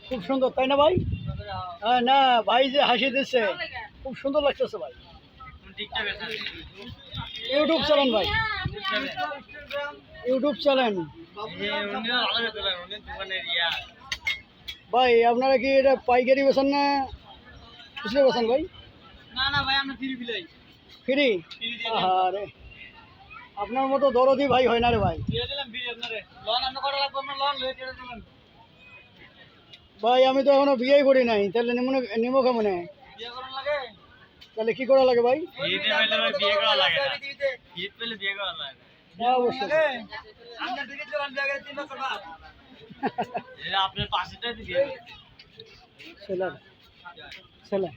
খুব সুন্দর, তাই না ভাই? হ্যাঁ, না ভাই যে হাসি দিচ্ছে খুব সুন্দর লাগতেছে ভাই। ইউটিউব চ্যানেল ভাই, ইউটিউব চ্যানেল ভাই। আপনারা কি এটা পাইকারি বেছেন না খুচরো বেছেন ভাই? না ভাই, আমরা ফ্রি বিলাই। ফ্রি? আরে আপনার মতো দরদি ভাই হয় না রে ভাই। ভাই আমি তো এখনো বিয়েই করি নাই, তাহলে নিমো কেমনে? তাহলে কি করা লাগে ভাই? হ্যাঁ, অবশ্যই। আপনার পাশেটা ছেলে ছেলে